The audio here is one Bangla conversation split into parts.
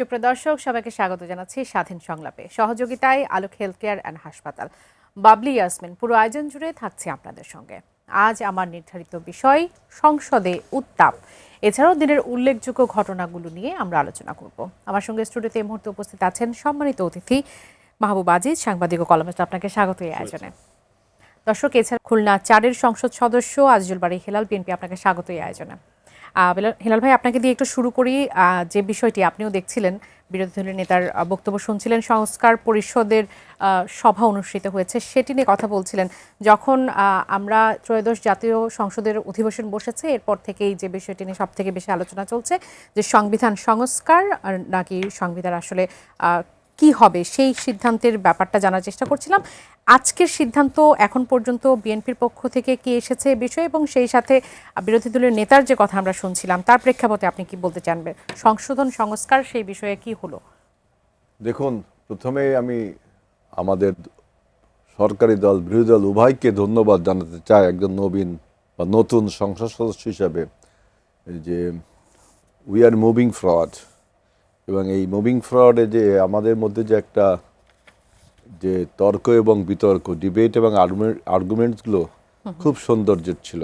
সুপ্রিয় দর্শক, সবাইকে স্বাগত জানাচ্ছি স্বাধীন সংলাপে। সহযোগিতায় আলোক হেলথ কেয়ার অ্যান্ড হাসপাতাল, বাবলি ইয়াসমিন। পুরো আয়োজন জুড়ে থাকছে আপনাদের সঙ্গে। আজ আমার নির্ধারিত বিষয় সংসদে উত্তাপ, এছাড়াও দিনের উল্লেখযোগ্য ঘটনাগুলো নিয়ে আমরা আলোচনা করব। আমার সঙ্গে স্টুডিওতে এই মুহূর্তে উপস্থিত আছেন সম্মানিত অতিথি মাহবুব আজিজ, সাংবাদিক ও কলামিস্ট। আপনাকে স্বাগত এই আয়োজনে। দর্শক, এছাড়া খুলনা 4-এর সংসদ সদস্য আজিজুল বারী হেলাল, বিএনপি, আপনাকে স্বাগত এই আয়োজনে। হেলাল ভাই, আপনাকে দিয়ে একটু শুরু করি। যে বিষয়টি আপনিও দেখছিলেন, বিরোধী দলের নেতার বক্তব্য শুনছিলেন, সংস্কার পরিষদের সভা অনুষ্ঠিত হয়েছে, সেটি নিয়ে কথা বলছিলেন। যখন আমরা ত্রয়োদশ জাতীয় সংসদের অধিবেশন বসেছে, এরপর থেকেই যে বিষয়টি নিয়ে সব থেকে বেশি আলোচনা চলছে যে সংবিধান সংস্কার নাকি সংবিধান আসলে কি হবে, সেই সিদ্ধান্তের ব্যাপারটা জানার চেষ্টা করছিলাম। আজকের সিদ্ধান্ত এখন পর্যন্ত বিএনপির পক্ষ থেকে কি এসেছে বিষয়, এবং সেই সাথে বিরোধী দলের নেতার যে কথা আমরা শুনছিলাম তার প্রেক্ষাপটে আপনি কি বলতে চানবেন? সংশোধন সংস্কার সেই বিষয়ে কি হলো? দেখুন, প্রথমে আমি আমাদের সরকারি দল বিরোধী দল উভয়কে ধন্যবাদ জানাতে চাই, একজন নবীন বা নতুন সংসদ সদস্য হিসাবে, যে উই আর মুভিং ফরওয়ার্ড। এবং এই মুভিং ফরওয়ার্ডে যে আমাদের মধ্যে যে একটা যে তর্ক এবং বিতর্ক, ডিবেট এবং আর্গুমেন্টসগুলো খুব সৌন্দর্যের ছিল,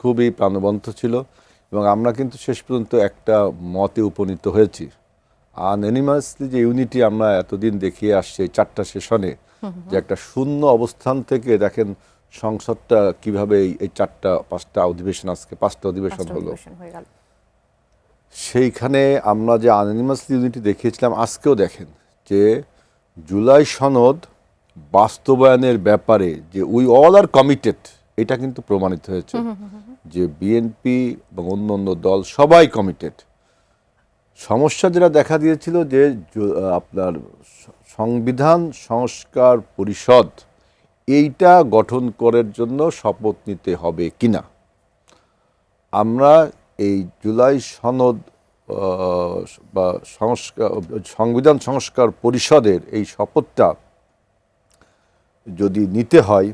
খুবই প্রাণবন্ত ছিল, এবং আমরা কিন্তু শেষ পর্যন্ত একটা মতে উপনীত হয়েছি। আনএনিমাসলি যে ইউনিটি আমরা এতদিন দেখিয়ে আসছি এই 4টা সেশনে, যে একটা শূন্য অবস্থান থেকে দেখেন সংসদটা কিভাবে এই 4-5টা অধিবেশন, আজকে 5টা অধিবেশন হলো, সেইখানে আমরা যে আনএনিমাসলি ইউনিটি দেখিয়েছিলাম, আজকেও দেখেন যে জুলাই সনদ বাস্তবায়নের ব্যাপারে যে উই অল আর কমিটেড, এটা কিন্তু প্রমাণিত হয়েছে যে বিএনপি এবং অন্য দল সবাই কমিটেড। সমস্যা যেটা দেখা দিয়েছিল যে আপনার সংবিধান সংস্কার পরিষদ এইটা গঠন করার জন্য শপথ নিতে হবে কিনা। আমরা এই জুলাই সনদ বা সংবিধান সংস্কার পরিষদের এই শপথটা যদি নিতে হয়,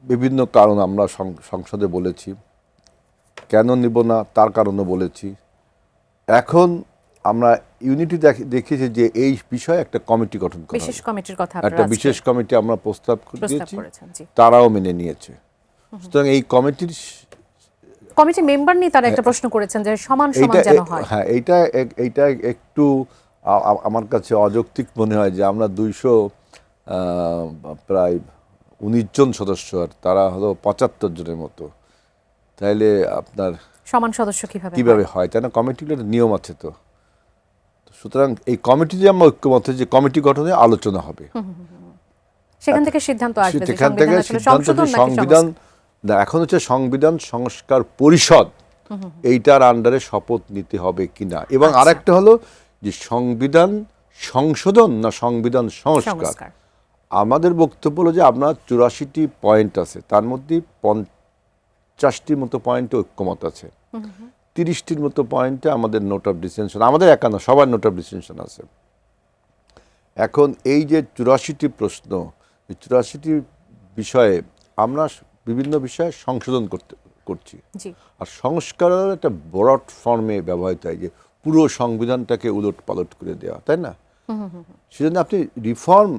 বিভিন্ন কারণ আমরা সংসদে বলেছি, কেন নিব না তার কারণও বলেছি। এখন আমরা ইউনিটি দেখিয়েছি যে এই বিষয়ে একটা কমিটি গঠন করা, বিশেষ কমিটির কথা, একটা বিশেষ কমিটি আমরা প্রস্তাব দিয়েছি, তারাও মেনে নিয়েছে। সুতরাং এই কমিটি মেম্বার নিয়ে তারা একটা প্রশ্ন করেছেন যে সমান সমান যেন হয়। হ্যাঁ, এইটা একটু আমার কাছে অযৌক্তিক মনে হয় যে আমরা 200 প্রায় 19 জন সদস্য, আর তারা হলো 75 জনের মতো, তাইলে আপনার সমান সদস্য কিভাবে হয়, তাই না? কমিটিগুলোর নিয়ম আছে। তো সুতরাং এই কমিটি যে আমরা ঐক্যমত যে কমিটি গঠনে আলোচনা হবে, সেখান থেকে সিদ্ধান্ত আসবে যে সংবিধান এখন হচ্ছে সংবিধান সংস্কার পরিষদ, এইটার আন্ডারে শপথ নিতে হবে কিনা। এবং আরেকটা হলো যে সংবিধান সংশোধন না সংবিধান সংস্কার। আমাদের বক্তব্য হলো যে আপনার 84টি পয়েন্ট আছে, তার মধ্যে 50টির মতো পয়েন্টে ঐক্যমত আছে, 30টির মতো পয়েন্টে আমাদের নোট অফ ডিসেনশন, আমাদের একা না, সবার নোট অফ ডিসেনশন আছে। এখন এই যে 84টি প্রশ্ন, এই 84টি বিষয়ে আমরা বিভিন্ন বিষয়ে সংশোধন করছি। আর সংস্কারের একটা ব্রড ফর্মে ব্যবহৃত হয়, যে পুরো সংবিধানটাকে উলট পালট করে দেওয়া, তাই না? সেজন্য আপনি রিফর্ম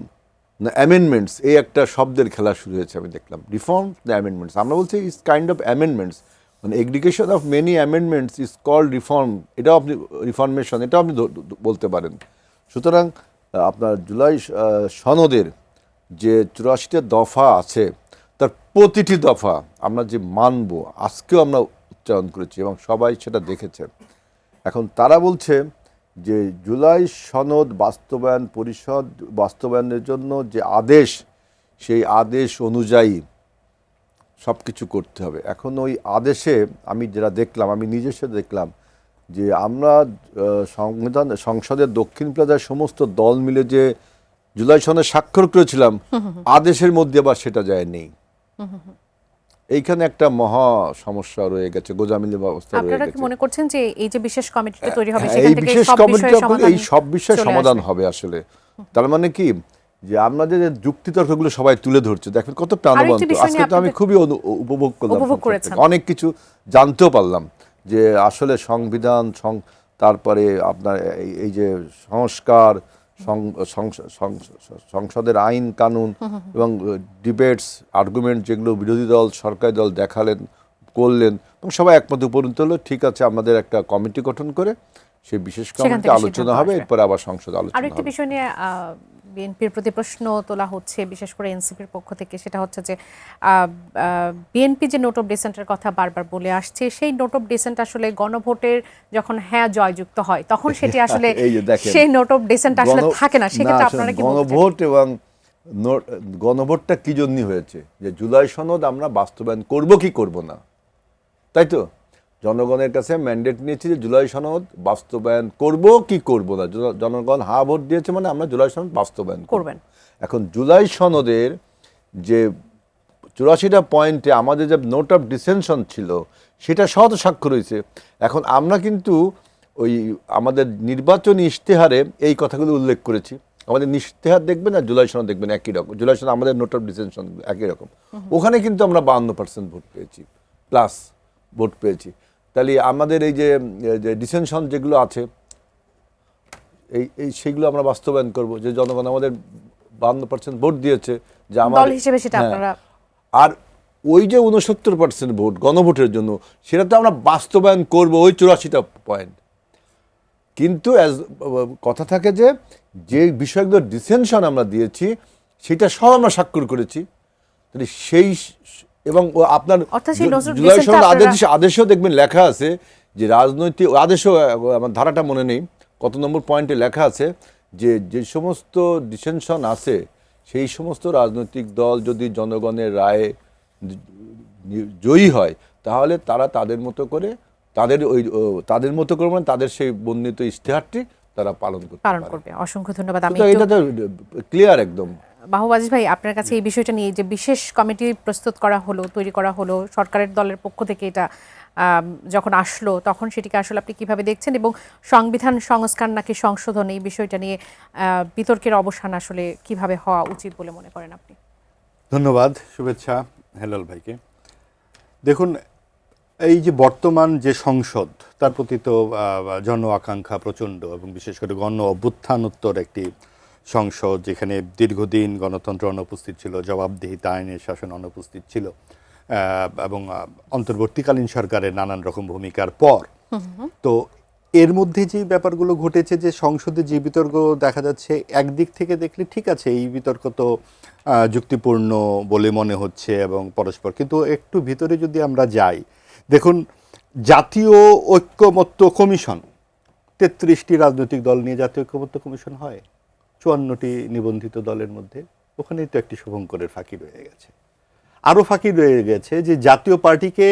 না অ্যামেন্ডমেন্টস, এই একটা শব্দের খেলা শুরু হয়েছে, আমি দেখলাম। রিফর্ম না অ্যামেন্ডমেন্টস, আমরা বলছি ইজ কাইন্ড অফ অ্যামেন্ডমেন্টস, মানে aggregation of many amendments is called reform, এটাও আপনি রিফর্মেশন, এটাও আপনি বলতে পারেন। সুতরাং আপনার জুলাই সনদের যে 84টা দফা আছে, তার প্রতিটি দফা আমরা যে মানব, আজকেও আমরা উচ্চারণ করেছি এবং সবাই সেটা দেখেছে। এখন তারা বলছে যে জুলাই সনদ বাস্তবায়ন পরিষদ বাস্তবায়নের জন্য যে আদেশ, সেই আদেশ অনুযায়ী সব কিছু করতে হবে। এখন ওই আদেশে আমি যেটা দেখলাম, আমি নিজস্ব দেখলাম যে আমরা সংসদের দক্ষিণ প্লাজায় সমস্ত দল মিলে যে জুলাই সনদে স্বাক্ষর করেছিলাম, আদেশের মধ্যে আবার সেটা যায় নেই। এইখানে একটা মহা সমস্যা রয়ে গেছে, গোজামিল অবস্থা রয়ে গেছে। আপনারা কি মনে করছেন যে এই যে বিশেষ কমিটিটা তৈরি হবে, সেখান থেকে এই সব বিষয়ে সমাধান হবে আসলে? তার মানে কি যে আমরা যে যুক্তিতর্কগুলো সবাই তুলে ধরছে, দেখেন কত প্রাণবন্ত। আজকে তো আমি খুবই উপভোগ করলাম, অনেক কিছু জানতেও পারলাম যে আসলে সংবিধান তারপরে আপনার এই যে সংস্কার, সংসদের আইন কানুন এবং ডিবেটস, আর্গুমেন্ট যেগুলো বিরোধী দল সরকারি দল দেখালেন, করলেন, এবং সবাই একমত উপনীত হলো, ঠিক আছে আমাদের একটা কমিটি গঠন করে সেই বিশেষ কমিটি আলোচনা হবে, এরপরে আবার সংসদ আলোচনা হবে। আরেকটি বিষয় নিয়ে বিএনপির প্রতি প্রশ্ন তোলা হচ্ছে, বিশেষ করে এনসিপির পক্ষ থেকে, সেটা হচ্ছে যে বিএনপি যে নোট অফ ডিসেন্টের কথা বারবার বলে আসছে, সেই নোট অফ ডিসেন্ট আসলে গণভোটের যখন হ্যাঁ জয়যুক্ত হয় তখন সেটি আসলে সেই নোট অফ ডিসেন্ট আসলে থাকে না। সেক্ষেত্রে আপনারা কি বলছেন? গণভোট এবং গণভোটটা কি জন্য হয়েছে, যে জুলাই সনদ আমরা বাস্তবায়ন করব কি করব না, তাই তো? জনগণের কাছে ম্যান্ডেট নিয়েছি যে জুলাই সনদ বাস্তবায়ন করব কি করব না। জনগণ হা ভোট দিয়েছে, মানে আমরা জুলাই সনদ বাস্তবায়ন করবেন। এখন জুলাই সনদের যে 84টা পয়েন্টে আমাদের যে নোট অফ ডিসেনশন ছিল সেটা সহজ স্বাক্ষর হয়েছে। এখন আমরা কিন্তু ওই আমাদের নির্বাচনী ইশতেহারে এই কথাগুলো উল্লেখ করেছি। আমাদের ইশতেহার দেখবেন আর জুলাই সনদ দেখবেন একই রকম, জুলাই সনদ আমাদের নোট অফ ডিসেনশন একই রকম। ওখানে কিন্তু আমরা 52% ভোট পেয়েছি, প্লাস ভোট পেয়েছি। তাহলে আমাদের এই যে ডিসেনশন যেগুলো আছে এই সেগুলো আমরা বাস্তবায়ন করব, যে জনগণ আমাদের 52% ভোট দিয়েছে, যে দল হিসেবে সেটা আপনারা, আর ওই যে 69% ভোট গণভোটের জন্য, সেটা তো আমরা বাস্তবায়ন করব ওই 84টা পয়েন্ট। কিন্তু কথা থাকে যে বিষয়গুলো ডিসেনশন আমরা দিয়েছি সেটা সব আমরা স্বাক্ষর করেছি। তাহলে সেই এবং আপনার জুলাই সনদ আদেশেও দেখবেন লেখা আছে যে রাজনৈতিক আদেশও, আমার ধারাটা মনে নেই কত নম্বর পয়েন্টে লেখা আছে যে সমস্ত ডিসেনশন আছে সেই সমস্ত রাজনৈতিক দল যদি জনগণের রায়ে জয়ী হয় তাহলে তারা তাদের মতো করে মানে তাদের সেই বর্ণিত ইশতেহারটি তারা পালন করবে। অসংখ্য ধন্যবাদ। আমি এটা তো ক্লিয়ার একদম। মাহবুব আজিজ ভাই, আপনার কাছে এই বিষয়টা নিয়ে যে বিশেষ কমিটি প্রস্তুত করা হলো, তৈরি করা হলো সরকারের দলের পক্ষ থেকে, এটা যখন আসলো তখন সেটিকে আসলে আপনি কিভাবে দেখছেন, এবং সংবিধান সংস্কার নাকি সংশোধন, এই বিষয়টা নিয়ে বিতর্কের অবসান আসলে কিভাবে হওয়া উচিত বলে মনে করেন আপনি? ধন্যবাদ, শুভেচ্ছা হেলাল ভাইকে। দেখুন, এই যে বর্তমান যে সংসদ, তার প্রতি তো জন আকাঙ্ক্ষা প্রচণ্ড, এবং বিশেষ করে গণ অভ্যুত্থানোত্তর একটি সংসদ, যেখানে দীর্ঘদিন গণতন্ত্র অনুপস্থিত ছিল, জবাবদিহিতা আইনের শাসন অনুপস্থিত ছিল, এবং অন্তর্বর্তীকালীন সরকারের নানান রকম ভূমিকার পর, তো এর মধ্যে যে ব্যাপারগুলো ঘটেছে, যে সংসদে যে বিতর্ক দেখা যাচ্ছে, একদিক থেকে দেখলে ঠিক আছে, এই বিতর্ক তো যুক্তিপূর্ণ বলে মনে হচ্ছে এবং পরস্পর, কিন্তু একটু ভিতরে যদি আমরা যাই, দেখুন জাতীয় ঐক্যমত্য কমিশন, 33টি রাজনৈতিক দল নিয়ে জাতীয় ঐক্যমত্য কমিশন হয়, 54টি নিবন্ধিত দলের মধ্যে, ওখানেই তো একটি শুভঙ্করের ফাঁকি রয়ে গেছে। আরও ফাঁকি রয়ে গেছে যে জাতীয় পার্টিকে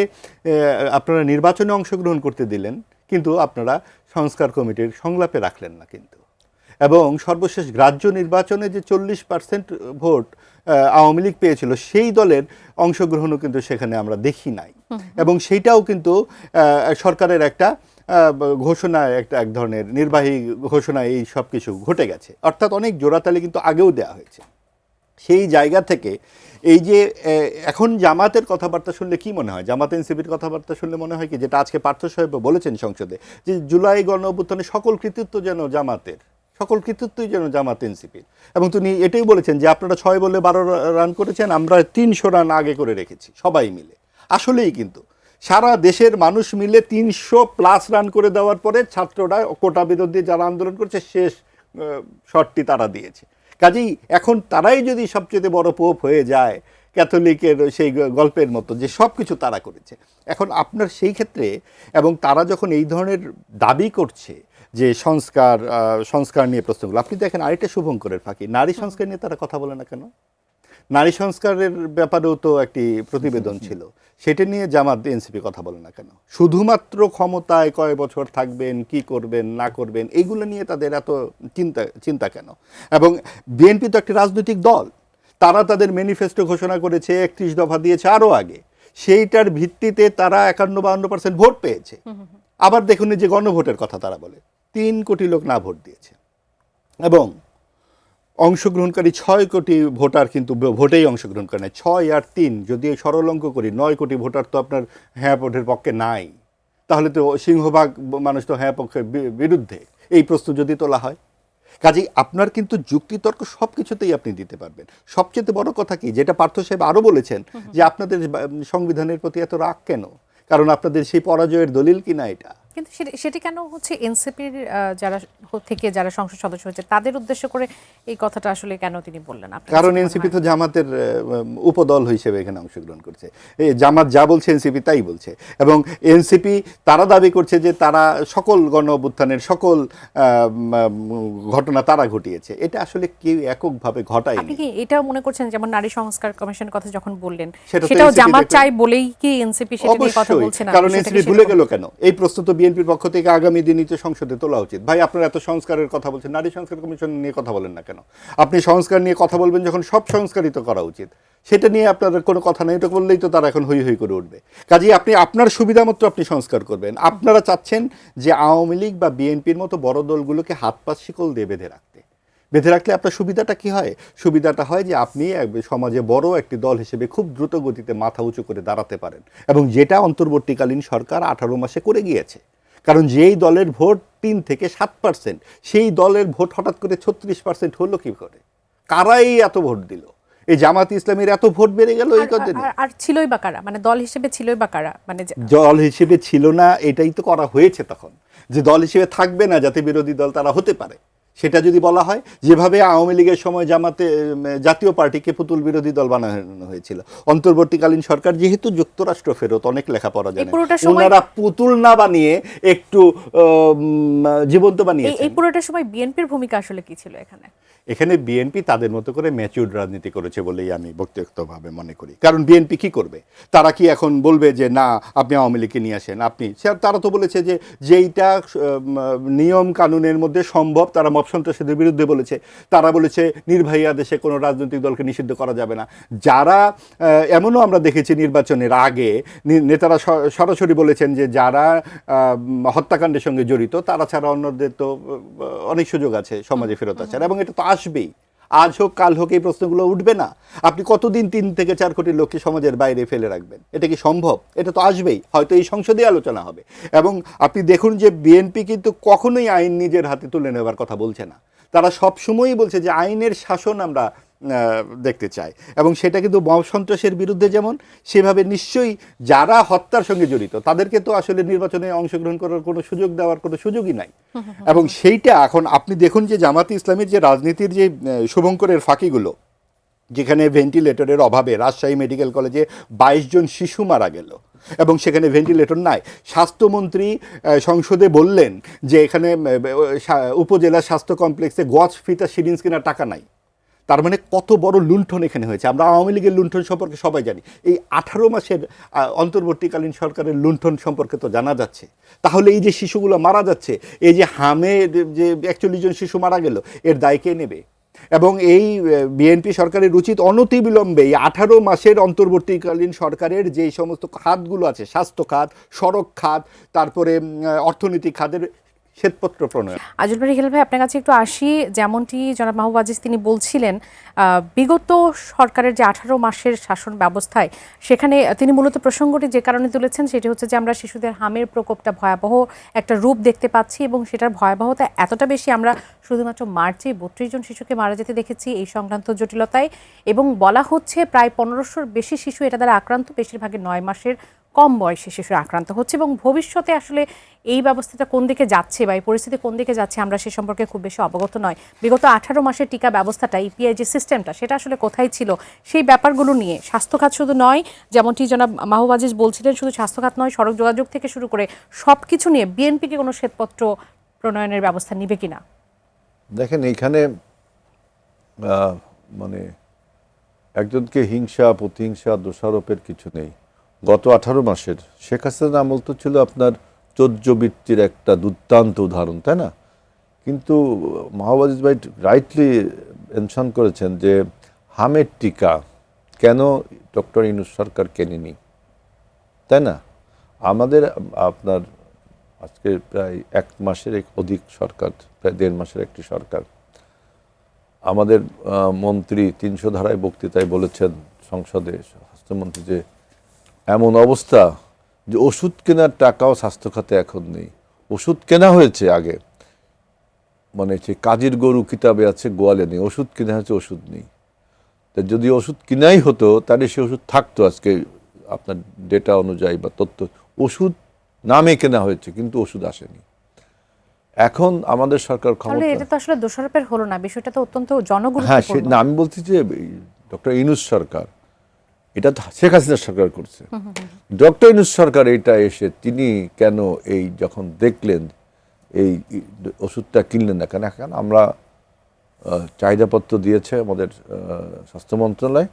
আপনারা নির্বাচনে অংশগ্রহণ করতে দিলেন, কিন্তু আপনারা সংস্কার কমিটির সংলাপে রাখলেন না কিন্তু। এবং সর্বশেষ গ্রাহ্য নির্বাচনে যে 40% ভোট আওয়ামী লীগ পেয়েছিল, সেই দলের অংশগ্রহণও কিন্তু সেখানে আমরা দেখি নাই। এবং সেইটাও কিন্তু সরকারের একটা ঘোষণা, এক ধরনের নির্বাহী ঘোষণা, এই সব কিছু ঘটে গেছে। অর্থাৎ অনেক জোড়াতালি কিন্তু আগেও দেওয়া হয়েছে। সেই জায়গা থেকে এই যে এখন জামাতের কথাবার্তা শুনলে কি মনে হয়, জামাত এনসিপির কথাবার্তা শুনলে মনে হয় কি, যেটা আজকে পার্থ সাহেব বলেছেন সংসদে, যে জুলাই গণ অভ্যুত্থানে সকল কৃতিত্ব যেন জামাতের, সকল কৃতিত্বই যেন জামাত এনসিপির। এবং তিনি এটাই বলেছেন যে আপনারা 6 বলে 12 রান করেছেন, আমরা 300 রান আগে করে রেখেছি সবাই মিলে। আসলেই কিন্তু সারা দেশের মানুষ মিলে 300+ রান করে দেওয়ার পরে ছাত্ররা কোটা বিরোধী যারা আন্দোলন করছে শেষ শটটি তারা দিয়েছে। কাজেই এখন তারাই যদি সবচেয়ে বড় পোপ হয়ে যায়, ক্যাথলিকের সেই গল্পের মতো, যে সব কিছু তারা করেছে, এখন আপনার সেই ক্ষেত্রে, এবং তারা যখন এই ধরনের দাবি করছে যে সংস্কার নিয়ে প্রশ্নগুলো, আপনি দেখেন আরেকটা শুভঙ্করের ফাঁকি, নারী সংস্কার নিয়ে তারা কথা বলে না কেন? নারী সংস্কারের ব্যাপারেও তো একটি প্রতিবেদন ছিল, সেটা নিয়ে জামাত এনসিপি কথা বলে না কেন? শুধুমাত্র ক্ষমতায় কয় বছর থাকবেন, কি করবেন না করবেন, এইগুলো নিয়ে তাদের এত চিন্তা কেন? এবং বিএনপি তো একটি রাজনৈতিক দল, তারা তাদের ম্যানিফেস্টো ঘোষণা করেছে, 31 দফা দিয়েছে আরও আগে, সেইটার ভিত্তিতে তারা 51-52% ভোট পেয়েছে। আবার দেখুন যে গণভোটের কথা তারা বলে, 3 কোটি লোক না ভোট দিয়েছে, এবং অংশগ্রহণকারী 6 কোটি ভোটার কিন্তু ভোটেই অংশগ্রহণ করে না। 6 আর 3 যদি সরল অঙ্ক করি, 9 কোটি ভোটার তো আপনার হ্যাঁ ভোটের পক্ষে নাই। তাহলে তো সিংহভাগ মানুষ তো হ্যাঁ পক্ষের বিরুদ্ধে এই প্রশ্ন যদি তোলা হয়। কাজেই আপনার কিন্তু যুক্তিতর্ক সব কিছুতেই আপনি দিতে পারবেন। সবচেয়ে বড় কথা কি, যেটা পার্থ সাহেব আরও বলেছেন যে আপনাদের সংবিধানের প্রতি এত রাগ কেন, কারণ আপনাদের সেই পরাজয়ের দলিল কিনা এটা। কিন্তু সেটি কেন হচ্ছে এনসিপির যারা সংসদ সদস্য হচ্ছে তাদের উদ্দেশ্য করে এই কথাটা আসলে কেন তিনি বললেন? কারণ এনসিপি তো জামাতের উপদল হিসেবে এখানে অংশগ্রহণ করছে। এই জামাত যা বলছে এনসিপি তাই বলছে, এবং এনসিপি তারা দাবি করছে যে তারা সকল গণ অভ্যুত্থানের সকল ঘটনা তারা ঘটিয়েছে। এটা আসলে কেউ এককভাবে ঘটায়নি। আপনি কি এটাও মনে করছেন, যেমন নারী সংস্কার কমিশনের কথা যখন বললেন সেটাও জামাত চাই বলেই কি এনসিপি সেটা নিয়ে কথা বলছে না? কারণ এনসিপি ভুলে গেল কেন? এই প্রশ্ন তো বিএনপির পক্ষ থেকে আগামী দিনই তো সংসদে তোলা উচিত। ভাই, আপনারা এত সংস্কারের কথা বলছেন, নারী সংস্কার কমিশন নিয়ে কথা বলেন না কেন? আপনি সংস্কার নিয়ে কথা বলবেন যখন সব সংস্কারিত করা উচিত, সেটা নিয়ে আপনার কোনো কথা নেই। এটা বললেই তো তারা এখন হই হই করে উঠবে। কাজেই আপনি আপনার সুবিধা মতো আপনি সংস্কার করবেন। আপনারা চাচ্ছেন যে আওয়ামী লীগ বা বিএনপির মতো বড় দলগুলোকে হাত পা শিকল দিয়ে বেঁধে রাখলে আপনার সুবিধাটা কি হয়? সুবিধাটা হয় যে আপনি সমাজে বড় একটি দল হিসেবে খুব দ্রুত গতিতে মাথা উঁচু করে দাঁড়াতে পারেন, এবং যেটা অন্তর্বর্তীকালীন সরকার 18 মাসে করে গিয়েছে। কারণ যেই দলের ভোট 3 থেকে 7%, সেই দলের ভোট হঠাৎ করে 36% হলো কি করে? কারাই এত ভোট দিল? এই জামাত ইসলামের এত ভোট বেড়ে গেল এই কদিনে। আর ছিলই বা কারা, মানে দল হিসেবে ছিলই বা কারা? মানে দল হিসেবে ছিল না, এটাই তো করা হয়েছে তখন, যে দল হিসেবে থাকবে না যাতে বিরোধী দল তারা হতে পারে। সেটা যদি বলা হয়, যেভাবে আওয়ামী লীগের সময় জাতীয় পার্টিকে পুতুল বিরোধী দল বানানো হয়েছিল, অন্তর্বর্তীকালীন সরকার যেহেতু যুক্তরাষ্ট্র ফেরত, অনেক লেখাপড়া জানে, ওনারা পুতুল না বানিয়ে একটু জীবন্ত বানিয়েছে। এই পুরোটা সময় বিএনপির ভূমিকা আসলে কি ছিল এখানে? এখানে বিএনপি তাদের মতো করে ম্যাচিউরড রাজনীতি করেছে বলেই আমি ব্যক্তিগতভাবে মনে করি। কারণ বিএনপি কি করবে? তারা কি এখন বলবে যে না আপনি আওয়ামী লীগকে নিয়ে আসেন? তারা তো বলেছে যে যেইটা নিয়ম কানুনের মধ্যে সম্ভব, তারা মব সন্ত্রাসীদের বিরুদ্ধে বলেছে। তারা বলেছে নির্বাহী আদেশে কোনো রাজনৈতিক দলকে নিষিদ্ধ করা যাবে না। যারা এমনও আমরা দেখেছি নির্বাচনের আগে নেতারা সরাসরি বলেছেন যে যারা হত্যাকাণ্ডের সঙ্গে জড়িত তারা ছাড়া অন্যদের তো অনেক সুযোগ আছে সমাজে ফেরত আসার, এবং এটা তো আসবেই। আজ হোক কাল হোক এই প্রশ্নগুলো উঠবে না। আপনি কতদিন 3 থেকে 4 কোটি লোককে সমাজের বাইরে ফেলে রাখবেন? এটা কি সম্ভব? এটা তো আসবেই, হয়তো এই সংসদে আলোচনা হবে। এবং আপনি দেখুন যে বিএনপি কিন্তু কখনোই আইন নিজের হাতে তুলে নেবার কথা বলছে না। তারা সবসময়ই বলছে যে আইনের শাসন আমরা দেখতে চাই, এবং সেটা কিন্তু মব সন্ত্রাসের বিরুদ্ধে যেমন, সেভাবে নিশ্চয়ই যারা হত্যার সঙ্গে জড়িত তাদেরকে তো আসলে নির্বাচনে অংশগ্রহণ করার কোনো সুযোগ দেওয়ার কোনো সুযোগই নাই। এবং সেইটা এখন আপনি দেখুন যে জামাতে ইসলামীর যে রাজনীতির যে শুভঙ্করের ফাঁকিগুলো, যেখানে ভেন্টিলেটরের অভাবে রাজশাহী মেডিকেল কলেজে 22 জন শিশু মারা গেল, এবং সেখানে ভেন্টিলেটর নাই। স্বাস্থ্যমন্ত্রী সংসদে বললেন যে এখানে উপজেলা স্বাস্থ্য কমপ্লেক্সে গজ ফিতা সিরিঞ্জ কেনার টাকা নাই। তার মানে কত বড় লুণ্ঠন এখানে হয়েছে। আমরা আওয়ামী লীগের লুণ্ঠন সম্পর্কে সবাই জানি, এই 18 মাসের অন্তর্বর্তীকালীন সরকারের লুণ্ঠন সম্পর্কে তো জানা যাচ্ছে। তাহলে এই যে শিশুগুলো মারা যাচ্ছে, এই যে হামে যে 41 জন শিশু মারা গেল, এর দায় কে নেবে? এবং এই বিএনপি সরকারের উচিত অনতিবিলম্বে এই 18 মাসের অন্তর্বর্তীকালীন সরকারের যেই সমস্ত খাতগুলো আছে, স্বাস্থ্য খাত, সড়ক খাত, তারপরে অর্থনৈতিক খাতের শ্বেতপত্র প্রণয়ন। আজল ভাই, হেলাল ভাই, আপনার কাছে একটু আসি। যেমনটি জনাব মাহবুব আজিজ তিনি বলছিলেন, বিগত সরকারের যে 18 মাসের শাসন ব্যবস্থায়, সেখানে তিনি মূলত প্রসঙ্গটি যে কারণে তুলেছেন সেটি হচ্ছে যে আমরা শিশুদের হামের প্রকোপটা ভয়াবহ একটা রূপ দেখতে পাচ্ছি, এবং সেটার ভয়াবহতা এতটা বেশি, আমরা শুধুমাত্র মার্চে 32 জন শিশুকে মারা যেতে দেখেছি এই সংক্রান্ত জটিলতায়, এবং বলা হচ্ছে প্রায় 1500-র বেশি শিশু এটা দ্বারা আক্রান্ত, বেশিরভাগই 9 মাসের কম বয়সী শিশুরা আক্রান্ত হচ্ছে। এবং ভবিষ্যতে আসলে এই ব্যবস্থাটা কোন দিকে যাচ্ছে বা এই পরিস্থিতি কোন দিকে যাচ্ছে আমরা সে সম্পর্কে খুব বেশি অবগত নয়। বিগত 18 মাসের টিকা ব্যবস্থাটা, ইপিআই যে সিস্টেমটা, সেটা আসলে কোথায় ছিল, সেই ব্যাপারগুলো নিয়ে স্বাস্থ্য খাত শুধু নয়, যেমনটি জনাব মাহবুব আজিজ বলছিলেন, শুধু স্বাস্থ্য খাত নয়, সড়ক যোগাযোগ থেকে শুরু করে সব কিছু নিয়ে বিএনপিকে কোনো শ্বেতপত্র প্রণয়নের ব্যবস্থা নিবে কিনা? দেখেন, এইখানে মানে একজনকে হিংসা প্রতিহিংসা দোষারোপের কিছু নেই। গত 18 মাসের শেখ হাসিনার আমল তো ছিল আপনার চৌর্যবৃত্তির একটা দুর্দান্ত উদাহরণ, তাই না? কিন্তু মাহবুব আজিজ ভাই রাইটলি মেনশন করেছেন যে হামের টিকা কেন ডক্টর ইউনূস সরকার কেনেনি, তাই না? আমাদের আপনার আজকে প্রায় 1 মাসের অধিক সরকার, প্রায় 1.5 মাসের একটি সরকার। আমাদের মন্ত্রী 300 ধারায় বক্তৃতায় বলেছেন সংসদে, স্বাস্থ্যমন্ত্রী, যে এমন অবস্থা যে ওষুধ কেনার টাকাও স্বাস্থ্য খাতে এখন নেই। ওষুধ কেনা হয়েছে আগে, মানে যে কাজীর গরু কিতাবে আছে গোয়ালে নেই, ওষুধ কেনা হয়েছে, ওষুধ নেই। তা যদি ওষুধ কিনাই হতো তাহলে সে ওষুধ থাকতো আজকে আপনার ডেটা অনুযায়ী বা তথ্য। ওষুধ নামে কেনা হয়েছে কিন্তু ওষুধ আসেনি। এখন আমাদের সরকার তাহলে ক্ষমতা, এটা তো আসলে দোষারোপের হলো না, বিষয়টা তো অত্যন্ত হ্যাঁ জনগুরুত্বপূর্ণ। না, আমি বলছি যে ডক্টর ইউনূস সরকার, এটা তো শেখ হাসিনা সরকার করছে। ডক্টর ইউনূস সরকার এটা এসে তিনি কেন এই যখন দেখলেন এই ওষুধটা কিনলেন না কেন? এখন আমরা চাহিদাপত্র দিয়েছে আমাদের স্বাস্থ্য মন্ত্রণালয়,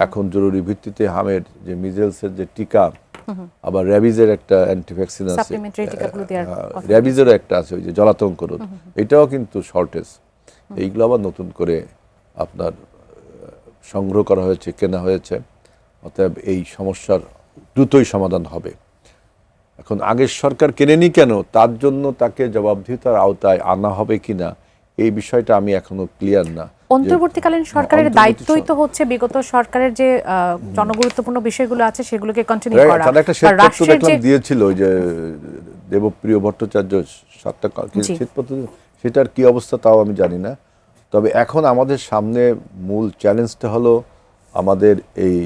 এখন জরুরি ভিত্তিতে হামের যে মিজেলসের যে টিকা, আবার র্যাবিজের একটা অ্যান্টিভ্যাকসিন আছে, সাপ্লিমেন্টারি টিকাগুলো দেওয়ার কথা। র্যাবিজেরও একটা আছে ওই যে জলাতঙ্ক রোধ, এটাও কিন্তু শর্টেজ। এইগুলো আবার নতুন করে আপনার সংগ্রহ করা হয়েছে, কেনা হয়েছে। অতএব এই সমস্যার দ্রুতই সমাধান হবে। এখন আগের সরকার কেনেনি কেন, তার জন্য তাকে জবাবদিহিতার আওতায় আনা হবে কিনা এই বিষয়টা আমি এখনো ক্লিয়ার না। অন্তর্বর্তীকালীন সরকারের দায়িত্বই তো হচ্ছে বিগত সরকারের যে জনগুরুত্বপূর্ণ বিষয়গুলো আছে সেগুলোকে কন্টিনিউ করা। তার একটা শ্বেতপত্র দেখলাম দিয়েছিল ওই যে দেবপ্রিয় ভট্টাচার্য, 7টা শ্বেতপত্র, সেটার কি অবস্থা তাও আমি জানি না। তবে এখন আমাদের সামনে মূল চ্যালেঞ্জটা হলো আমাদের এই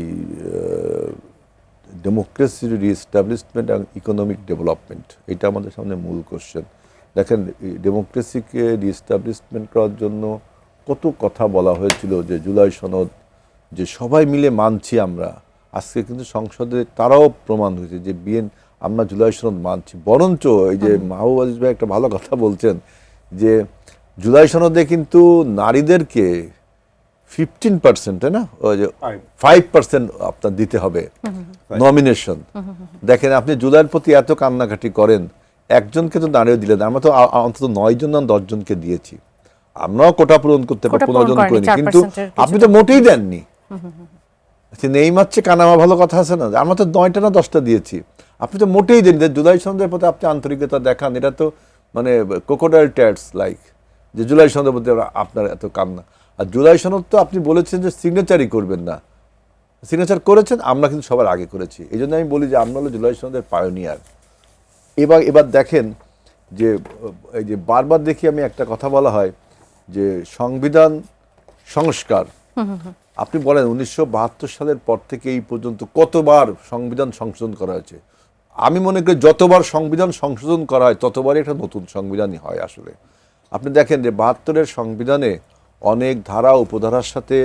ডেমোক্রেসির রিএস্টাবলিশমেন্ট এবং ইকোনমিক ডেভেলপমেন্ট, এটা আমাদের সামনে মূল কোশ্চেন। দেখেন, ডেমোক্রেসিকে রিএস্টাবলিশমেন্ট করার জন্য কত কথা বলা হয়েছিল, যে জুলাই সনদ যে সবাই মিলে মানছি আমরা, আজকে কিন্তু সংসদে তারাও প্রমাণ হয়েছে যে আমরা জুলাই সনদ মানছি। বরঞ্চ এই যে মাহবুব আজিজ ভাই একটা ভালো কথা বলছেন যে জুলাই সনদে কিন্তু নারীদেরকে 15%, তাই না, ওই যে 5% আপনার দিতে হবে নমিনেশন। দেখেন, আপনি জুলাইয়ের প্রতি এত কান্নাকাটি করেন, একজনকে তো নারীও দিলেন, আমরা তো অন্তত 9 জন না 10 জনকে দিয়েছি। আমরাও কোটা পূরণ করতে পারি, 15 জন করিনি, কিন্তু আপনি তো মোটেই দেননি। নেই মারছে কানামা, ভালো কথা আছে না, আমরা তো 9টা না 10টা দিয়েছি, আপনি তো মোটেই দেন। জুলাই সনদের প্রতি আপনি আন্তরিকতা দেখান, এটা তো মানে ক্রোকোডাইল ট্যাটস লাইক, যে জুলাই সনদের প্রতি আপনার এত কান্না। আর জুলাই সনদ তো আপনি বলেছেন যে সিগনেচারই করবেন না, সিগনেচার করেছেন, আমরা কিন্তু সবার আগে করেছি। এই জন্য আমি বলি যে আমরা হলো জুলাই সনদের পায়োনিয়ার। এবার দেখেন যে এই যে বারবার দেখি আমি একটা কথা বলা হয় যে সংবিধান সংস্কার, আপনি বলেন 1972 সালের পর থেকে এই পর্যন্ত কতবার সংবিধান সংশোধন করা হয়েছে? আমি মনে করি যতবার সংবিধান সংশোধন করা হয় ততবারই একটা নতুন সংবিধানই হয় আসলে। আপনি দেখেন যে 72-এর সংবিধানে অনেক ধারা উপধারার সাথে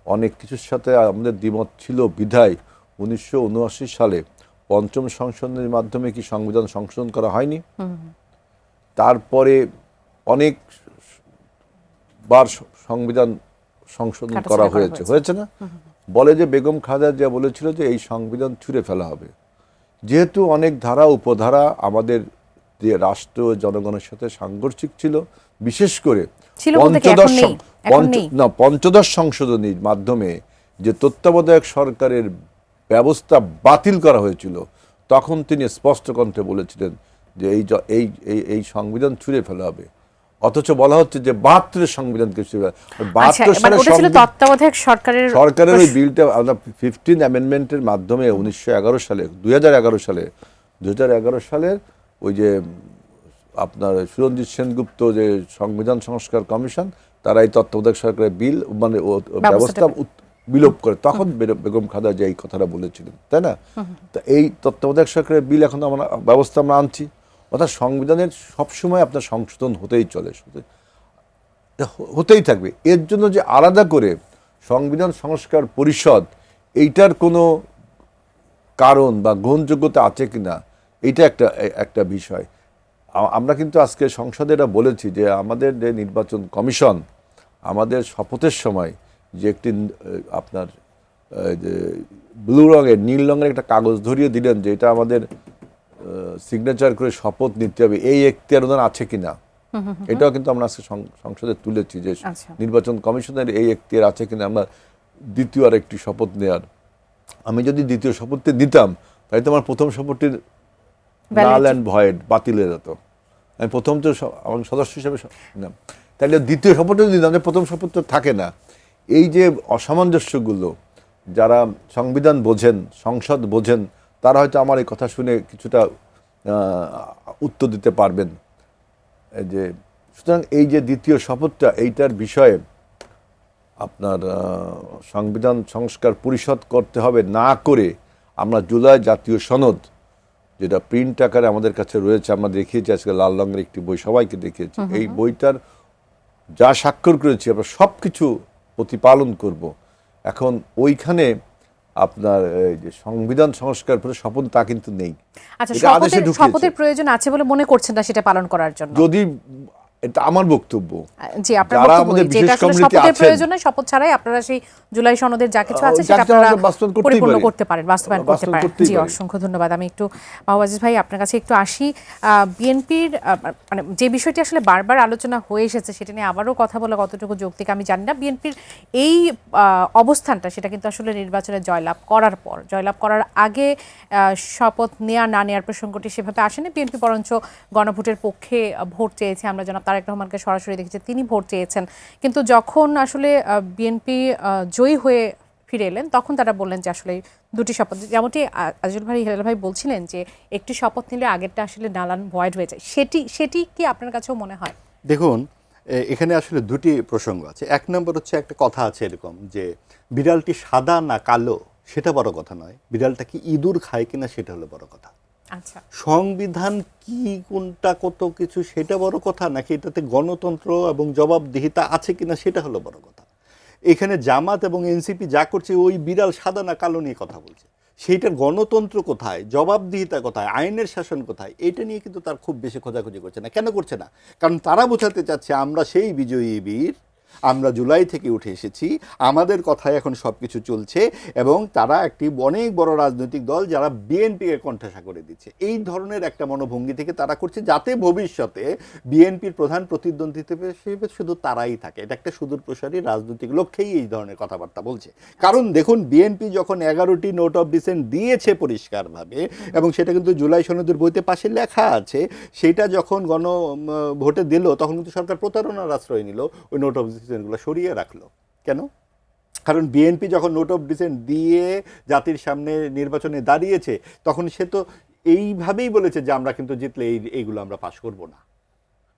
অনেক কিছুর সাথে আমাদের দ্বিমত ছিল বিধায় 1979 সালে 5ম সংশোধনের মাধ্যমে কি সংবিধান সংশোধন করা হয়নি? তারপরে অনেক বার সংবিধান সংশোধন করা হয়েছে না? বলে যে বেগম খালেদা জিয়া বলেছিল যে এই সংবিধান ছুঁড়ে ফেলা হবে, যেহেতু অনেক ধারা উপধারা আমাদের যে রাষ্ট্র জনগণের সাথে সাংঘর্ষিক ছিল, বিশেষ করে পঞ্চদশ সংশোধনীর মাধ্যমে যে তত্ত্বাবধায়ক সরকারের ব্যবস্থা বাতিল করা হয়েছিল, তখন তিনি স্পষ্ট কণ্ঠে বলেছিলেন যে এই সংবিধান ছুঁড়ে ফেলা হবে। অথচ বলা হচ্ছে যে 72-এর সংবিধানকে ছুঁড়ে ফেলা। 72 সালের সরকারের ওই বিলটা 15 অ্যামেন্ডমেন্টের মাধ্যমে 2011 সালের ওই যে আপনার সুরঞ্জিত সেনগুপ্ত যে সংবিধান সংস্কার কমিশন, তারা এই তত্ত্বাবধায়ক সরকারের বিল মানে ব্যবস্থা বিলোপ করে, তখন বেগম খালেদা জিয়া এই কথাটা বলেছিলেন, তাই না? তা এই তত্ত্বাবধায়ক সরকারের বিল এখন আমরা ব্যবস্থা আমরা আনছি। অর্থাৎ সংবিধানের সবসময় আপনার সংশোধন হতেই থাকবে। এর জন্য যে আলাদা করে সংবিধান সংস্কার পরিষদ, এইটার কোনো কারণ বা গ্রহণযোগ্যতা আছে কিনা, এইটা একটা বিষয়। আমরা কিন্তু আজকে সংসদে এটা বলেছি যে আমাদের যে নির্বাচন কমিশন আমাদের শপথের সময় যে একটি আপনার যে ব্লু রঙের নীল রঙের একটা কাগজ ধরিয়ে দিলেন যে এটা আমাদের সিগনেচার করে শপথ নিতে হবে, এই এখতিয়ার ওনার আছে কিনা, এটাও কিন্তু আমরা আজকে সংসদে তুলেছি যে নির্বাচন কমিশনের এই এখতিয়ার আছে কিনা আমরা দ্বিতীয় আর একটি শপথ নেয়ার। আমি যদি দ্বিতীয় শপথটি দিতাম তাই তো আমার প্রথম শপথটির নাল অ্যান্ড ভয়েড বাতিল হয়ে যেত। আমি প্রথম তো আমার সদস্য হিসেবে নিলাম, তাহলে দ্বিতীয় শপথও দিলাম, প্রথম শপথ তো থাকে না। এই যে অসামঞ্জস্যগুলো, যারা সংবিধান বোঝেন, সংসদ বোঝেন, তারা হয়তো আমার এই কথা শুনে কিছুটা উত্তর দিতে পারবেন যে সুতরাং এই যে দ্বিতীয় শপথটা এইটার বিষয়ে আপনার সংবিধান সংস্কার পরিষদ করতে হবে না করে আমরা জুলাই জাতীয় সনদ যেটা প্রিন্ট আকারে আমাদের কাছে রয়েছে, আমরা দেখিয়েছি আজকে লাল রঙের একটি বই সবাইকে দেখিয়েছি, এই বইটার যা স্বাক্ষর করেছি আমরা সব কিছু প্রতিপালন করব। এখন ওইখানে আপনার এই যে সংবিধান সংস্কার করে শপথ তা কিন্তু নেই। আচ্ছা, শপথের প্রয়োজন আছে বলে মনে করছেন না সেটা পালন করার জন্য? যদি এটা আমার বক্তব্য, জি আপনার বক্তব্য যেটা আসলে শপথের প্রয়োজন নয়, শপথ ছাড়াই আপনারা সেই জুলাই সনদের যা কিছু আছে সেটা আপনারা পরিপূর্ণ করতে পারেন, বাস্তবায়ন করতে পারেন। জি অসংখ্য ধন্যবাদ। আমি একটু মাহবুব আজিজ ভাই আপনার কাছে একটু আসি। বিএনপির মানে যে বিষয়টি আসলে বারবার আলোচনা হয়ে এসেছে সেটা নিয়ে আবারও কথা বলা কতটুকু যৌক্তিক আমি জানি না। বিএনপির এই অবস্থানটা সেটা কিন্তু আসলে নির্বাচনে জয়লাভ করার পর, জয়লাভ করার আগে শপথ নেওয়া না নেওয়ার প্রসঙ্গটি সেভাবে আসেনি। বিএনপি বরঞ্চ গণভোটের পক্ষে ভোট চেয়েছে, আমরা জানাব তারেক রহমানকে সরাসরি দেখেছি তিনি ভোট চেয়েছেন, কিন্তু যখন আসলে বিএনপি জয়ী হয়ে ফিরে এলেন তখন তারা বললেন যে আসলে দুটি শপথ, যেমনটি আজিজুল ভাই হেলাল ভাই বলছিলেন যে একটি শপথ নিলে আগেরটা আসলে নালান ভয়েড হয়ে যায়, সেটি কি আপনার কাছেও মনে হয়? দেখুন, এখানে আসলে দুটি প্রসঙ্গ আছে। এক নম্বর হচ্ছে একটা কথা আছে এরকম যে বিড়ালটি সাদা না কালো সেটা বড় কথা নয়, বিড়ালটা কি ইঁদুর খায় কিনা সেটা হলো বড় কথা। আচ্ছা, সংবিধান কি কোনটা কত কিছু সেটা বড় কথা, নাকি এটাতে গণতন্ত্র এবং জবাবদিহিতা আছে কিনা সেটা হলো বড় কথা। এখানে জামাত এবং এনসিপি যা করছে ওই বিড়াল সাদা না কালো নিয়ে কথা বলছে, সেইটার গণতন্ত্র কোথায়, জবাবদিহিতা কোথায়, আইনের শাসন কোথায়, এটা নিয়ে কিন্তু তার খুব বেশি খোঁজাখুঁজি করছে না। কেন করছে না? কারণ তারা বোঝাতে চাচ্ছে আমরা সেই বিজয়ী বীর, আমরা জুলাই থেকে উঠে এসেছি, আমাদের কথায় এখন সব কিছু চলছে, এবং তারা একটি অনেক বড় রাজনৈতিক দল যারা বিএনপিকে কণ্ঠাসা করে দিচ্ছে। এই ধরনের একটা মনোভঙ্গি থেকে তারা করছে যাতে ভবিষ্যতে বিএনপির প্রধান প্রতিদ্বন্দ্বী হিসেবে শুধু তারাই থাকে। এটা একটা সুদূর প্রসারী রাজনৈতিক লক্ষ্যেই এই ধরনের কথাবার্তা বলছে। কারণ দেখুন, বিএনপি যখন 11টি নোট অফ ডিসেন্ট দিয়েছে পরিষ্কারভাবে, এবং সেটা কিন্তু জুলাই সনদের বইতে পাশে লেখা আছে, সেটা যখন ভোটে দিল তখন কিন্তু সরকার প্রতারণার আশ্রয় নিল, ওই নোট অফ ডিসেন্টগুলো সরিয়ে রাখলো। কেন? কারণ বিএনপি যখন নোট অফ ডিসেন্ট দিয়ে জাতির সামনে নির্বাচনে দাঁড়িয়েছে তখন সে তো এইভাবেই বলেছে যে আমরা কিন্তু জিতলে এইগুলো আমরা পাশ করব না।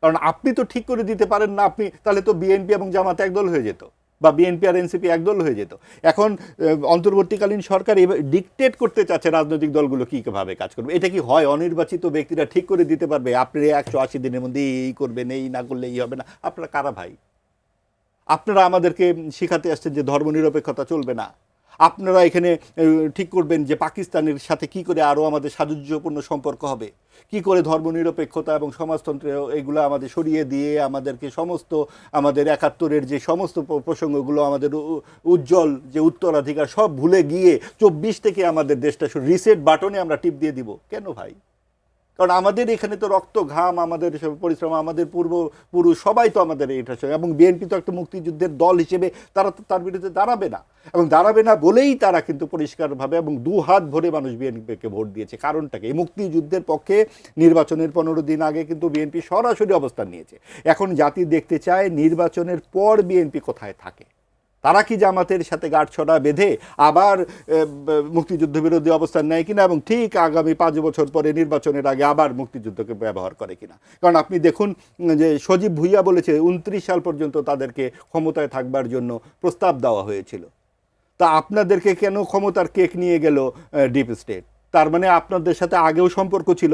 কারণ আপনি তো ঠিক করে দিতে পারেন না, আপনি তাহলে তো বিএনপি এবং জামাত একদল হয়ে যেত, বা বিএনপি আর এনসিপি একদল হয়ে যেত। এখন অন্তর্বর্তীকালীন সরকার ডিকটেট করতে চাচ্ছে রাজনৈতিক দলগুলো কীভাবে কাজ করবে। এটা কি হয়? অনির্বাচিত ব্যক্তিরা ঠিক করে দিতে পারবে আপনি 180 দিনের মধ্যে এই করবেন, এই না করলে এই হবে না? আপনারা কারা ভাই? আপনারা আমাদেরকে শিখাতে আসছেন যে ধর্মনিরপেক্ষতা চলবে না। আপনারা এখানে ঠিক করবেন যে পাকিস্তানের সাথে কি করে আরও আমাদের সাযুজ্যপূর্ণ সম্পর্ক হবে, কি করে ধর্মনিরপেক্ষতা এবং সমাজতন্ত্র এগুলো আমাদের সরিয়ে দিয়ে আমাদেরকে সমস্ত আমাদের 71-এর যে সমস্ত প্রসঙ্গগুলো, আমাদের উজ্জ্বল যে উত্তরাধিকার সব ভুলে গিয়ে 24 থেকে আমাদের দেশটা রিসেট বাটনে আমরা টিপ দিয়ে দিব। কেন ভাই? কারণ আমাদের এখানে তো রক্ত ঘাম, আমাদের পরিশ্রম, আমাদের পূর্বপুরুষ সবাই তো আমাদের এটা, এবং বিএনপি তো একটা মুক্তিযুদ্ধের দল হিসেবে তারা তো তার বিরুদ্ধে দাঁড়াবে না, এবং দাঁড়াবে না বলেই তারা কিন্তু পরিষ্কারভাবে এবং দু হাত ভরে মানুষ বিএনপিকে ভোট দিয়েছে। কারণটাকে এই মুক্তিযুদ্ধের পক্ষে নির্বাচনের 15 দিন আগে কিন্তু বিএনপি সরাসরি অবস্থান নিয়েছে। এখন জাতি দেখতে চায় নির্বাচনের পর বিএনপি কোথায় থাকে। তারা কি জামাতের সাথে গাঁটছড়া বেঁধে আবার মুক্তিযুদ্ধ বিরোধী অবস্থান নেয় কিনা, এবং ঠিক আগামী 5 বছর পরে নির্বাচনের আগে আবার মুক্তিযুদ্ধকে ব্যবহার করে কিনা? কারণ আপনি দেখুন যে সজীব ভুইয়া বলেছে 29 সাল পর্যন্ত তাদেরকে ক্ষমতায় থাকবার জন্য প্রস্তাব দেওয়া হয়েছিল। তা আপনাদেরকে কেন ক্ষমতার কেক নিয়ে গেল ডিপ স্টেট? তার মানে আপনাদের সাথে আগেও সম্পর্ক ছিল,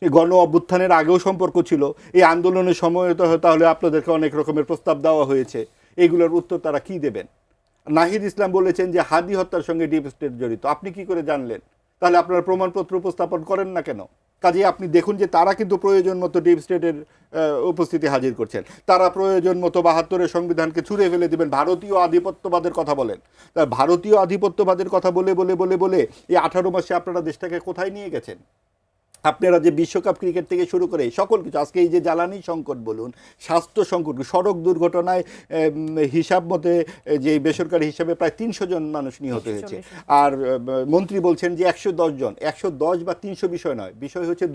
গণ অভ্যুত্থানের আগেও সম্পর্ক ছিল, এই আন্দোলনের সময় তাহলে আপনাদেরকে অনেক রকমের প্রস্তাব দেওয়া হয়েছে। এগুলোর উত্তর তারা কি দেবেন? নাহিদ ইসলাম বলেছেন যে হাদি হত্যার সঙ্গে ডিপ স্টেট জড়িত। আপনি কি করে জানলেন? তাহলে আপনারা প্রমাণপত্র উপস্থাপন করেন না কেন? কাজে আপনি দেখুন যে তারা কিন্তু প্রয়োজন মতো ডিপ স্টেটের উপস্থিতি হাজির করছেন। তারা প্রয়োজন মতো 72-এর সংবিধানকে ছুঁড়ে ফেলে দিবেন, ভারতীয় আধিপত্যবাদের কথা বলেন। ভারতীয় আধিপত্যবাদের কথা বলে বলে বলে বলে এই 18 মাসে আপনারা দেশটাকে কোথায় নিয়ে গেছেন? আপনারা যে বিশ্বকাপ ক্রিকেট থেকে শুরু করে সকল কিছু, আজকে এই যে জ্বালানি সংকট বলুন, স্বাস্থ্য সংকট, সড়ক দুর্ঘটনায় হিসাব মতে যে বেসরকারি হিসাবে প্রায় 300 জন মানুষ নিহত হয়েছে, আর মন্ত্রী বলছেন যে 110 জন। 110 বা 300 বিষয় নয়, বিষয় হচ্ছে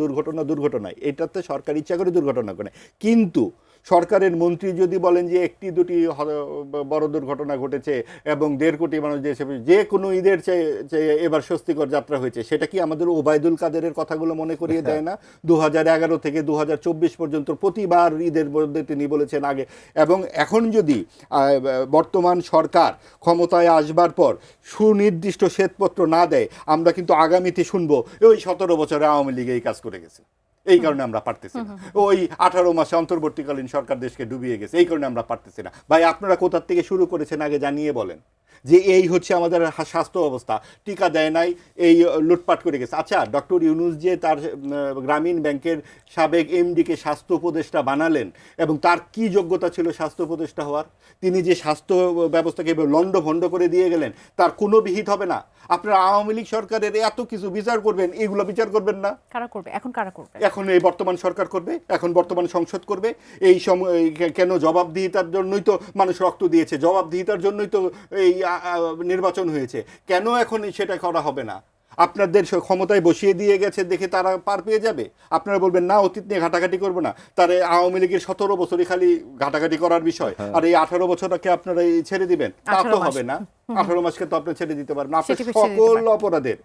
দুর্ঘটনায়। এটাতে সরকার ইচ্ছা করে দুর্ঘটনা করে, কিন্তু সরকারের মন্ত্রী যদি বলেন যে একটি দুটি বড় দুর্ঘটনা ঘটেছে এবং 1.5 কোটি মানুষ যে কোনো ঈদের চেয়ে এবার স্বস্তিকর যাত্রা হয়েছে, সেটা কি আমাদের ওবায়দুল কাদেরের কথাগুলো মনে করিয়ে দেয় না? 2011 থেকে 2024 পর্যন্ত প্রতিবার ঈদের মধ্যে তিনি বলেছেন আগে। এবং এখন যদি বর্তমান সরকার ক্ষমতায় আসবার পর সুনির্দিষ্ট শ্বেতপত্র না দেয়, আমরা কিন্তু আগামীতে শুনবো ওই 17 বছরে আওয়ামী লীগ এই কাজ করে গেছে, এই কারণে আমরা পারতেছি না। ওই 18 মাসে অন্তর্বর্তীকালীন সরকার দেশকে ডুবিয়ে গেছে, এই কারণে আমরা পারতেছি না। ভাই, আপনারা কোথা থেকে শুরু করেছেন আগে জানিয়ে বলেন যে এই হচ্ছে আমাদের স্বাস্থ্য অবস্থা, টিকা দেয় নাই, এই লুটপাট করে গেছে। আচ্ছা, ডক্টর ইউনূস যে তার গ্রামীণ ব্যাংকের সাবেক এমডিকে স্বাস্থ্য উপদেষ্টা বানালেন, এবং তার কি যোগ্যতা ছিল স্বাস্থ্য উপদেষ্টা হওয়ার? তিনি যে স্বাস্থ্য ব্যবস্থাকে লন্ডভন্ড করে দিয়ে গেলেন, তার কোনো বিহিত হবে না। আপনারা আওয়ামী লীগ সরকারের এত কিছু বিচার করবেন, এগুলো বিচার করবেন না? কারা করবে এখন? কারা করবে এখন? এই বর্তমান সরকার করবে, এখন বর্তমান সংসদ করবে। এই সময় কেন? জবাবদিহিতার জন্যই তো মানুষ রক্ত দিয়েছে, জবাবদিহিতার জন্যই তো এই নির্বাচন হয়েছে। কেন এখন সেটা করা হবে না? আপনাদের ক্ষমতায় বসিয়ে দিয়ে গেছে দেখে তারা পার পেয়ে যাবে? আপনারা বলবেন না অতীত নিয়ে ঘাটাঘাটি করবো না, তার আওয়ামী লীগের 17 বছরই খালি ঘাটাঘাটি করার বিষয়, আর এই 18 বছরকে আপনারা ছেড়ে দিবেন? তা তো হবে না। 18 মাসকে তো আপনি ছেড়ে দিতে পারবেন। আপনার সকল অপরাধের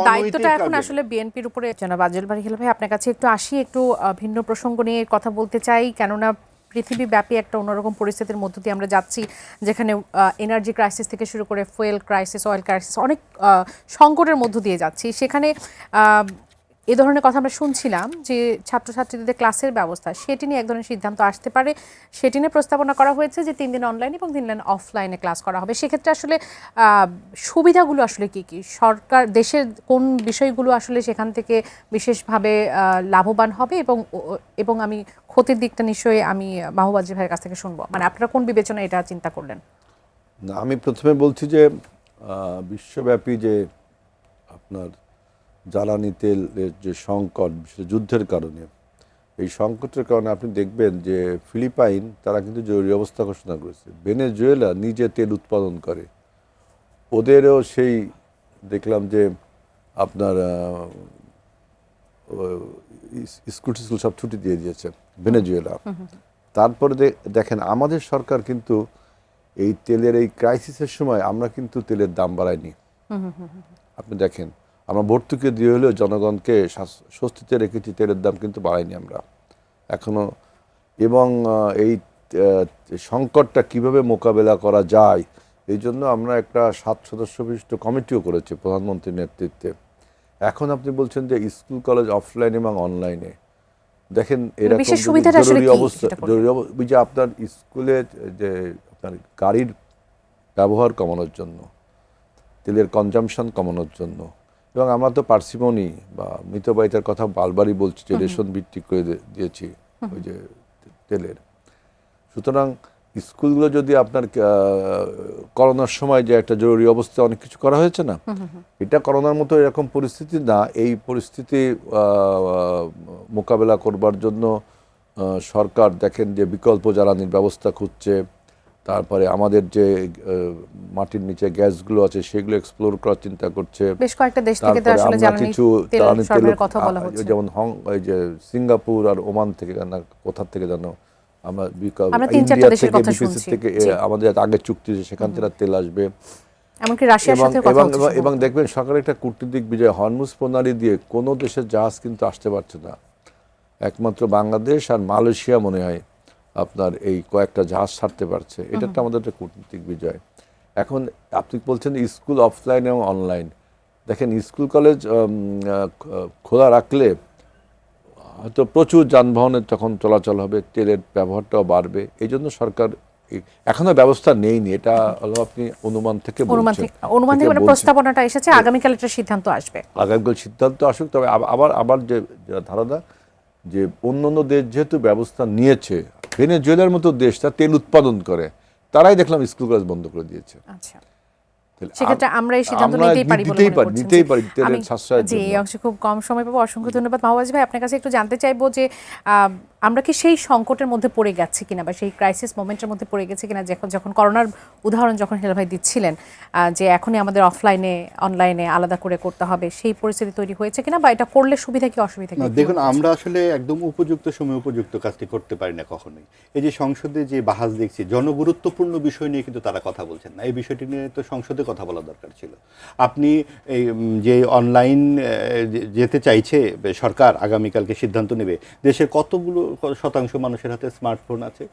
দায়িত্বটা এখন আসলে বিএনপির উপরে। জনাব আজল বারী হেলাল ভাই, আপনার কাছে একটু আসি, একটু ভিন্ন প্রসঙ্গ নিয়ে কথা বলতে চাই, কেননা পৃথিবীব্যাপী একটা অন্যরকম পরিস্থিতির মধ্য দিয়ে আমরা যাচ্ছি, যেখানে এনার্জি ক্রাইসিস থেকে শুরু করে ফুয়েল ক্রাইসিস, অয়েল ক্রাইসিস, অনেক সংকটের মধ্য দিয়ে যাচ্ছি। সেখানে এ ধরনের কথা আমরা শুনছিলাম যে ছাত্রছাত্রীদের ক্লাসের ব্যবস্থা, সেটি নিয়ে এক ধরনের সিদ্ধান্ত আসতে পারে, সেটি নিয়ে প্রস্তাবনা করা হয়েছে যে 3 দিন অনলাইন এবং 3 দিন অফলাইনে ক্লাস করা হবে। সেক্ষেত্রে আসলে সুবিধাগুলো আসলে কি কি, সরকার দেশের কোন বিষয়গুলো আসলে সেখান থেকে বিশেষভাবে লাভবান হবে, এবং আমি ক্ষতির দিকটা নিশ্চয়ই আমি মাহবুব আজিজ ভাইয়ের কাছ থেকে শুনবো। মানে আপনারা কোন বিবেচনা এটা চিন্তা করলেন? না, আমি প্রথমে বলছি যে বিশ্বব্যাপী যে আপনার জ্বালানি তেলের যে সংকট, বিশেষ যুদ্ধের কারণে, এই সংকটের কারণে আপনি দেখবেন যে ফিলিপাইন তারা কিন্তু জরুরি অবস্থা ঘোষণা করেছে। ভেনেজুয়েলা নিজে তেল উৎপাদন করে, ওদেরও সেই দেখলাম যে আপনার স্কুল সব ছুটি দিয়ে দিয়েছে ভেনেজুয়েলা। তারপরে দেখেন আমাদের সরকার কিন্তু এই তেলের এই ক্রাইসিসের সময় আমরা কিন্তু তেলের দাম বাড়াইনি। আপনি দেখেন আমরা ভর্তুকি দিয়ে হলেও জনগণকে স্বস্তিতে রেখেছি, তেলের দাম কিন্তু বাড়াইনি আমরা এখনো। এবং এই সংকটটা কিভাবে মোকাবেলা করা যায়, এই জন্য আমরা একটা 7 সদস্য বিশিষ্ট কমিটিও করেছি প্রধানমন্ত্রীর নেতৃত্বে। এখন আপনি বলছেন যে স্কুল কলেজ অফলাইন এবং অনলাইনে, দেখেন এরকম জরুরি অবস্থা, যে আপনার স্কুলে যে আপনার গাড়ির ব্যবহার কমানোর জন্য, তেলের কনজামশন কমানোর জন্য, এবং আমরা তো পার্সিমনি বা মিতব্যয়িতার কথা বারবারই বলছি যে রেশন ভিত্তিক করে দিয়েছি ওই যে তেলের। সুতরাং স্কুলগুলো যদি আপনার করোনার সময় যে একটা জরুরি অবস্থা অনেক কিছু করা হয়েছে না, এটা করোনার মতো এরকম পরিস্থিতি না। এই পরিস্থিতি মোকাবেলা করবার জন্য সরকার দেখেন যে বিকল্প জ্বালানির ব্যবস্থা খুঁজছে। তারপরে আমাদের যে মাটির নিচে গ্যাসগুলো আছে সেগুলো এক্সপ্লোর করার চিন্তা করছে। বেশ কয়েকটা দেশ থেকে তো আসলে জ্বালানি তেলের কথা বলা হচ্ছে, যেমন ওই যে সিঙ্গাপুর আর ওমান থেকে, কোথা থেকে জানো আমরা ইন্ডিয়া থেকে, বিপিসি থেকে আমাদের আগে চুক্তি সেখান থেকে তেল আসবে, এমনকি রাশিয়ার সাথে কথা হচ্ছে। এবং দেখবেন সরকারের একটা কূটনীতিক বিজয়, হরমুজ প্রণালী দিয়ে কোনো দেশের জাহাজ কিন্তু আসতে পারছে না, একমাত্র বাংলাদেশ আর মালয়েশিয়া মনে হয় আপনার এই কয়েকটা জাহাজ ছাড়তে পারছে। এটা তো আমাদের একটা কূটনীতিক বিজয়। এখন আপনি বলছেন স্কুল অফলাইন এবং অনলাইন, দেখেন স্কুল কলেজ খোলা রাখলে হয়তো প্রচুর যানবাহনের তখন চলাচল হবে, তেলের ব্যবহারটাও বাড়বে। এই জন্য সরকার এখনো ব্যবস্থা নেয়নি, এটা হলো আপনি অনুমান থেকে প্রস্তাবনাটা এসেছে, আগামীকাল একটা সিদ্ধান্ত আসবে, আগামীকাল সিদ্ধান্ত আসুক। তবে আবার যে ধারণা যে অন্যান্য দেশ যেহেতু ব্যবস্থা নিয়েছে, ভেনেজুয়েলার মতো দেশ তার তেল উৎপাদন করে, তারাই দেখলাম স্কুল কলেজ বন্ধ করে দিয়েছে। আচ্ছা, সেক্ষেত্রে আমরা এই সিদ্ধান্ত নিতেই পারি তেলের সাশ্রয়ের জন্য। জি, এই অংশে খুব কম সময় পাবো। অসংখ্য ধন্যবাদ মাহবুব আজিজ ভাই। আপনার কাছে একটু জানতে চাইবো যে আমরা কি সেই সংকটের মধ্যে পড়ে গেছি কিনা বা সেই ক্রাইসিস মোমেন্টের মধ্যে পড়ে গেছি কিনা, যখন করোনার উদাহরণ যখন হেলাল ভাই দিচ্ছিলেন যে এখনই আমাদের অফলাইনে অনলাইনে আলাদা করে করতে হবে, সেই পরিস্থিতি তৈরি হয়েছে কিনা বা এটা করলে সুবিধা কি অসুবিধা কি? দেখুন, আমরা আসলে একদম উপযুক্ত সময় উপযুক্ত কাজটি করতে পারি না কখনোই। এই যে সংসদে যে বাহাস দেখছি, জনগুরুত্বপূর্ণ বিষয় নিয়ে কিন্তু তারা কথা বলছেন না। এই বিষয়টি নিয়ে তো সংসদে কথা বলা দরকার ছিল। আপনি এই যে অনলাইন যেতে চাইছে সরকার, আগামীকালকে সিদ্ধান্ত নেবে, দেশের কতগুলো শতাংশ মানুষের হাতে স্মার্টফোন আছে?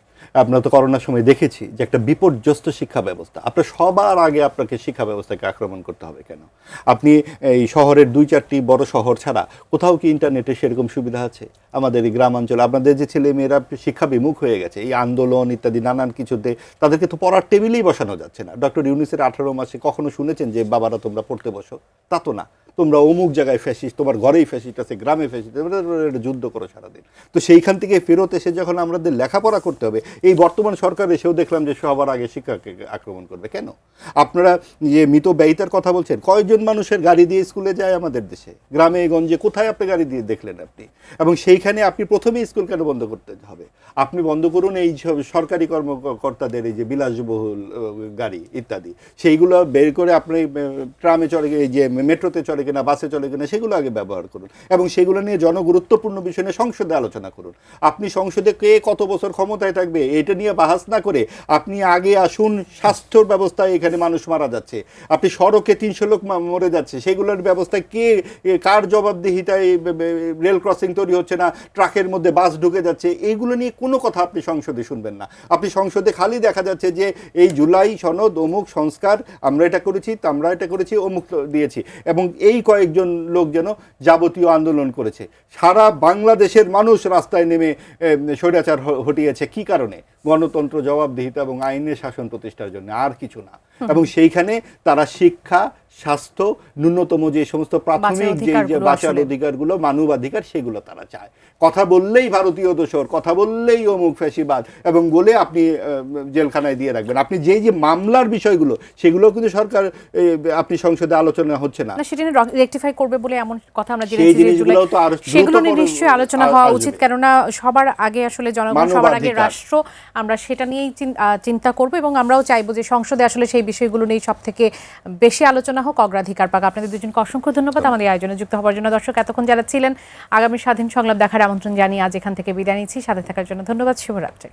আমরা তো করোনার সময় দেখেছি যে একটা বিপর্যস্ত শিক্ষা ব্যবস্থা। আপনার সবার আগে আপনাকে শিক্ষা ব্যবস্থাকে আক্রমণ করতে হবে কেন? আপনি এই শহরের 2-4টি বড় শহর ছাড়া কোথাও কি ইন্টারনেটে সেরকম সুবিধা আছে? আমাদের এই গ্রামাঞ্চলে আপনাদের যে ছেলে মেয়েরা শিক্ষা বিমুখ হয়ে গেছে এই আন্দোলন ইত্যাদি নানান কিছুতে, তাদেরকে তো পড়ার টেবিলেই বসানো যাচ্ছে না। ডক্টর ইউনূসের 18 মাসে কখনো শুনেছেন যে বাবারা তোমরা পড়তে বসো? তা তো না। তোমরা অমুক জায়গায় ফ্যাসিস্ট, তোমার ঘরেই ফ্যাসিস্ট আছে, গ্রামে ফ্যাসিস্ট, যুদ্ধ করো সারাদিন। তো সেইখান থেকে ফেরত এসে যখন আমাদের লেখাপড়া করতে হবে, এই বর্তমান সরকার এসেও দেখলাম যে সবার আগে শিক্ষাকে আক্রমণ করবে কেন? আপনারা যে মিত ব্যয়িতার কথা বলছেন, কয়জন মানুষের গাড়ি দিয়ে স্কুলে যায় আমাদের দেশে? গ্রামে গঞ্জে কোথায় আপনি গাড়ি দিয়ে দেখলেন আপনি? এবং সেইখানে আপনি প্রথমেই স্কুল কেন বন্ধ করতে হবে? আপনি বন্ধ করুন এই সরকারি কর্মকর্তাদের এই যে বিলাসবহুল গাড়ি ইত্যাদি, সেইগুলো বের করে আপনি ট্রামে চলে, এই যে মেট্রোতে চলে কিনা, বাসে চলে কিনা, সেগুলো আগে ব্যবহার করুন এবং সেগুলো নিয়ে জনগুরুত্বপূর্ণ বিষয় নিয়ে সংসদে আলোচনা করুন। আপনি সংসদে কে কত বছর ক্ষমতায় থাকবে এটা নিয়ে বাহাস না করে আপনি আগে আসুন স্বাস্থ্যর ব্যবস্থায়। এখানে মানুষ মারা যাচ্ছে, আপনি সড়কে 300 লোক মরে যাচ্ছে, সেগুলোর ব্যবস্থায় কে, কার জবাবদিহিতায় রেল ক্রসিং তৈরি হচ্ছে না, ট্রাকের মধ্যে বাস ঢুকে যাচ্ছে, এইগুলো নিয়ে কোনো কথা আপনি সংসদে শুনবেন না। আপনি সংসদে খালি দেখা যাচ্ছে যে এই জুলাই সনদ, অমুক সংস্কার, আমরা এটা করেছি, আমরা এটা করেছি, অমুক দিয়েছি, এবং এই কয়েকজন লোক যেন যাবতীয় আন্দোলন করেছে। সারা বাংলাদেশের মানুষ রাস্তায় নেমে স্বৈরাচার হটিয়েছে কি কারণে? গণতন্ত্র, জবাবদিহিতা এবং আইনের শাসন প্রতিষ্ঠার জন্য, আর কিছু না। এবং সেইখানে তারা শিক্ষা, স্বাস্থ্য, ন্যূনতম যে সমস্ত প্রাথমিক যে বাঁচার অধিকারগুলো, মানবাধিকার, সেগুলো তারা চায়। কথা বললেই ভারতীয় দোসর, কথা বললেই অমুক ফ্যাসিবাদ, এবং বলে আপনি জেলখানায় দিয়ে রাখবেন। আপনি যে যে মামলার বিষয়গুলো, সেগুলো কিন্তু সরকার, আপনি সংসদে আলোচনা হচ্ছে না, সেটা রেকটিফাই করবে বলে এমন কথা আমরা জেনেছি। সেগুলো নিয়ে নিশ্চয়ই আলোচনা হওয়া উচিত, কেননা সবার আগে আসলে জনগণ, সবার আগে রাষ্ট্র, আমরা সেটা নিয়েই চিন্তা করব এবং আমরাও চাইবো যে সংসদে আসলে সেই বিষয়গুলো নিয়ে সব থেকে বেশি আলোচনা হোক, অগ্রাধিকার পাক। আপনাদের দুজনকে অসংখ্য ধন্যবাদ আমাদের আয়োজনে যুক্ত হওয়ার জন্য। দর্শক, এতক্ষণ যারা ছিলেন, আগামী স্বাধীন সংলাপ দেখার আমন্ত্রণ জানিয়ে আজ এখান থেকে বিদায় নিচ্ছি। সাথে থাকার জন্য ধন্যবাদ। শুভরাত্রি।